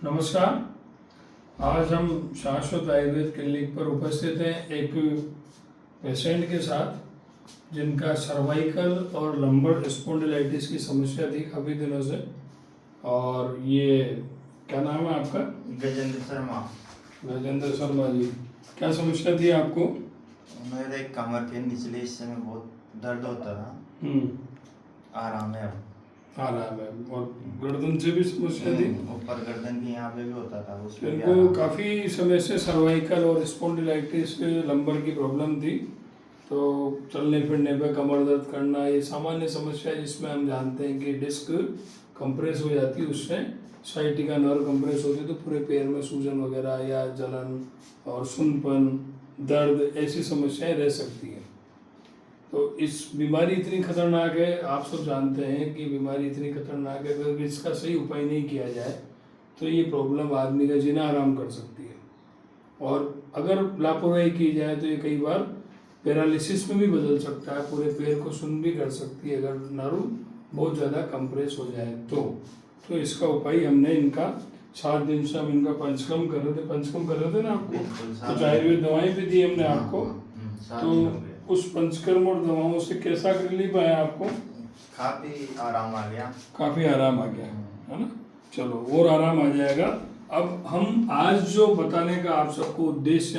नमस्कार। आज हम शाश्वत आयुर्वेद क्लिनिक पर उपस्थित हैं एक पेशेंट के साथ जिनका सर्वाइकल और लंबर स्पॉन्डिलाइटिस की समस्या थी काफ़ी दिनों से। और ये क्या नाम है आपका? गजेंद्र शर्मा। गजेंद्र शर्मा जी, क्या समस्या थी आपको? मेरे कमर के निचले हिस्से में बहुत दर्द होता था। आराम है अब। आराम है। और गर्दन से भी समस्या थी? ऊपर गर्दन की यहाँ पे भी होता था, उस पे भी इनको आराम। काफ़ी समय से सर्वाइकल और स्पॉन्डिलाइटिस लंबर की प्रॉब्लम थी। तो चलने फिरने पे कमर दर्द करना ये सामान्य समस्या है, जिसमें हम जानते हैं कि डिस्क कंप्रेस हो जाती है, उससे साइटिका नर्व कंप्रेस होती है तो पूरे पैर में सूजन वगैरह या जलन और सुनपन, दर्द, ऐसी समस्याएं रह सकती हैं। तो इस बीमारी इतनी खतरनाक है, आप सब जानते हैं कि बीमारी इतनी खतरनाक है, अगर इसका सही उपाय नहीं किया जाए तो ये प्रॉब्लम आदमी का जीना आराम कर सकती है। और अगर लापरवाही की जाए तो ये कई बार पैरालिसिस में भी बदल सकता है, पूरे पैर को सुन्न भी कर सकती है अगर नर्व बहुत ज़्यादा कंप्रेस हो जाए तो इसका उपाय हमने इनका 7 दिन से हम इनका पंचकर्म कर रहे थे ना आपको, कुछ आयुर्वेद दवाएं भी दी हमने आपको। तो उस पंचकर्म और दवाओं से कैसा रिलीफ आया आपको? काफी आराम आ गया। काफ़ी आराम आ गया है ना। चलो और आराम आ जाएगा। अब हम आज जो बताने का आप सबको उद्देश्य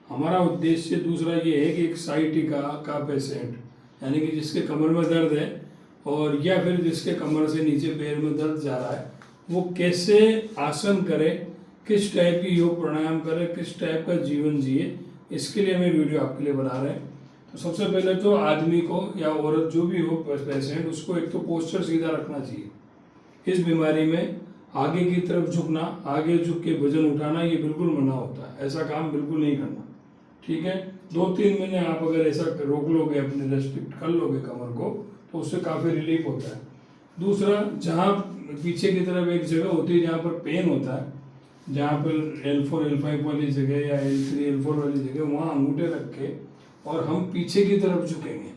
हमारा उद्देश्य दूसरा ये है कि एक साइटिका का पेशेंट, यानी कि जिसके कमर में दर्द है और या फिर जिसके कमर से नीचे पैर में दर्द जा रहा है, वो कैसे आसन करे, किस टाइप की योग प्राणायाम करे, किस टाइप का जीवन जिए, इसके लिए हमें वीडियो आपके लिए बना रहे हैं। तो सबसे पहले तो आदमी को या औरत जो भी हो पेशेंट, उसको एक तो पोस्चर सीधा रखना चाहिए। इस बीमारी में आगे की तरफ झुकना, आगे झुक के वजन उठाना ये बिल्कुल मना होता है, ऐसा काम बिल्कुल नहीं करना। ठीक है, 2-3 महीने आप अगर ऐसा रोक लोगे, अपने रेस्ट्रिक्ट कर लोगे कमर को, तो उससे काफ़ी रिलीफ होता है। दूसरा, जहाँ पीछे की तरफ एक जगह होती है जहाँ पर पेन होता है, जहाँ पर L4 L5 वाली जगह या L3 L4 वाली जगह, वहाँ अंगूठे रख के और हम पीछे की तरफ झुकेंगे,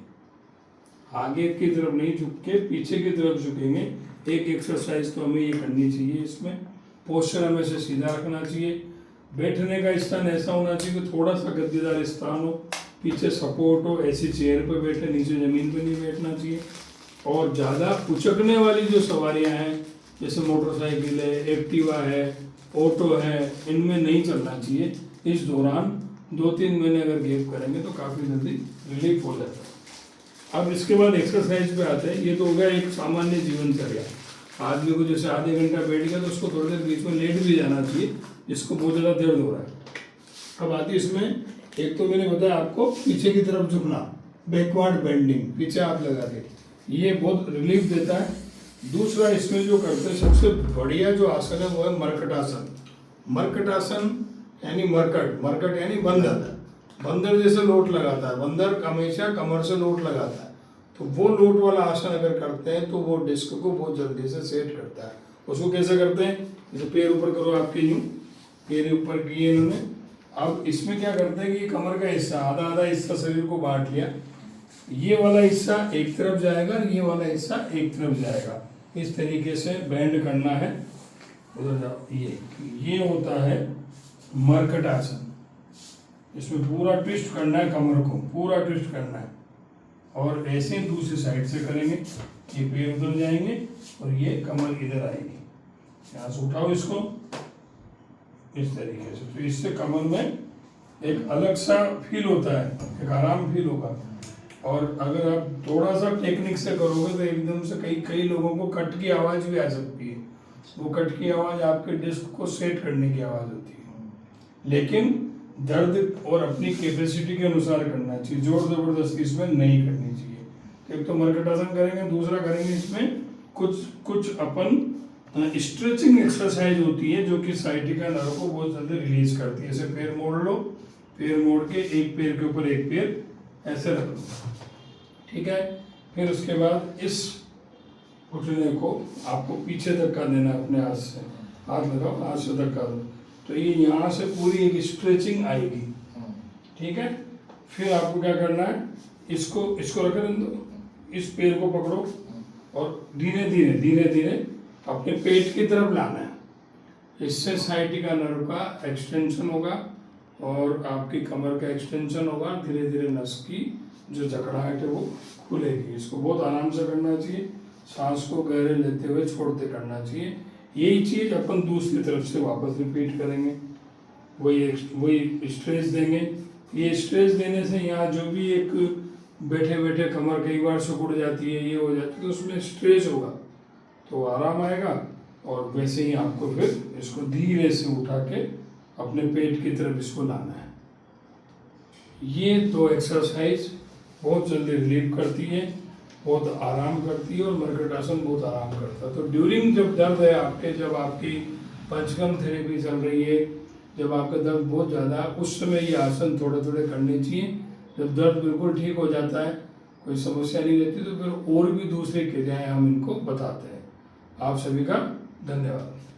आगे की तरफ नहीं झुक के पीछे की तरफ झुकेंगे। एक एक्सरसाइज तो हमें ये करनी चाहिए। इसमें पोस्चर हमें से सीधा रखना चाहिए। बैठने का स्थान ऐसा होना चाहिए कि थोड़ा सा गद्देदार स्थान हो, पीछे सपोर्ट हो, ऐसी चेयर पर बैठे, नीचे ज़मीन पर नहीं बैठना चाहिए। और ज़्यादा उचकने वाली जो सवारियाँ हैं, जैसे मोटरसाइकिल है, एक्टिवा है, ऑटो है, इनमें नहीं चलना चाहिए। इस दौरान 2-3 महीने अगर गैप करेंगे तो काफ़ी जल्दी रिलीफ हो जाता है। अब इसके बाद एक्सरसाइज पे आते हैं। ये तो हो गया एक सामान्य जीवनचर्या। आदमी को जैसे आधे घंटा बैठ गया तो उसको थोड़ी देर बीच में लेट भी जाना चाहिए, जिसको बहुत ज़्यादा दर्द हो रहा है। अब आती है इसमें, एक तो मैंने बताया आपको पीछे की तरफ झुकना, बैकवर्ड बेंडिंग, पीछे हाथ लगा के, ये बहुत रिलीफ देता है। दूसरा, इसमें जो करते हैं सबसे बढ़िया जो आसन है वो है मरकटासन। मरकटासन यानी मरकट यानी बंदर जैसे लोट लगाता है। बंदर हमेशा कमर से लोट लगाता है, तो वो लोट वाला आसन अगर करते हैं तो वो डिस्क को बहुत जल्दी से सेट करता है। उसको कैसे करते हैं? जैसे पैर ऊपर करो आपके, यूँ पैर ऊपर किए इन्होंने। अब इसमें क्या करते हैं कि कमर का हिस्सा, आधा हिस्सा शरीर को बांट लिया, ये वाला हिस्सा एक तरफ जाएगा, ये वाला हिस्सा एक तरफ जाएगा। इस तरीके से बैंड करना है। उधर जाओ, ये होता है मरकट आसन। इसमें पूरा ट्विस्ट करना है, कमर को पूरा ट्विस्ट करना है। और ऐसे दूसरी साइड से करेंगे, ये पैर उधर जाएंगे और ये कमर इधर आएगी। यहाँ से उठाओ इसको इस तरीके से, तो इससे कमर में एक अलग सा फील होता है, एक आराम फील होगा। और अगर आप थोड़ा सा टेक्निक से करोगे तो एकदम से कई लोगों को कट की आवाज़ भी आ सकती है। वो कट की आवाज़ आपके डिस्क को सेट करने की आवाज़ होती है। लेकिन दर्द और अपनी कैपेसिटी के अनुसार करना चाहिए, जोर ज़बरदस्ती इसमें नहीं करनी चाहिए। एक तो मरकटासन करेंगे, दूसरा करेंगे इसमें कुछ अपन स्ट्रेचिंग एक्सरसाइज होती है जो कि साइटिका नर्व को बहुत जल्दी रिलीज करती है। ऐसे पैर मोड़ लो, पैर मोड़ के एक पैर के ऊपर एक पैर ऐसे रख लो, ठीक है। फिर उसके बाद इस घुटने को आपको पीछे धक्का देना है अपने हाथ से, हाथ लगाओ, हाथ से धक्का दो, तो ये यहाँ से पूरी एक स्ट्रेचिंग आएगी, ठीक है। फिर आपको क्या करना है, इसको रख दो, इस पैर को पकड़ो और धीरे धीरे अपने पेट की तरफ लाना है। इससे साइटिका नर्व का एक्सटेंशन होगा और आपकी कमर का एक्सटेंशन होगा। धीरे धीरे नस की जो जकड़ाहट है वो खुलेगी। इसको बहुत आराम से करना चाहिए, सांस को गहरे लेते हुए छोड़ते करना चाहिए। यही चीज़ अपन दूसरी तरफ से वापस रिपीट करेंगे, वही स्ट्रेच देंगे। ये स्ट्रेच देने से यहाँ जो भी एक बैठे बैठे कमर कई बार सिकुड़ जाती है, ये हो जाती है, तो उसमें स्ट्रेच होगा तो आराम आएगा। और वैसे ही आपको फिर इसको धीरे से उठा के अपने पेट की तरफ इसको लाना है। ये 2 एक्सरसाइज बहुत जल्दी रिलीव करती है, बहुत आराम करती है और मर्कट आसन बहुत आराम करता है। तो ड्यूरिंग जब दर्द है आपके, जब आपकी पंचकर्म थेरेपी चल रही है, जब आपका दर्द बहुत ज़्यादा, उस समय ये आसन थोड़े थोड़े करने चाहिए। जब दर्द बिल्कुल ठीक हो जाता है, कोई समस्या नहीं रहती, तो फिर और भी दूसरी क्रियाएं हम इनको बताते हैं। आप सभी का धन्यवाद।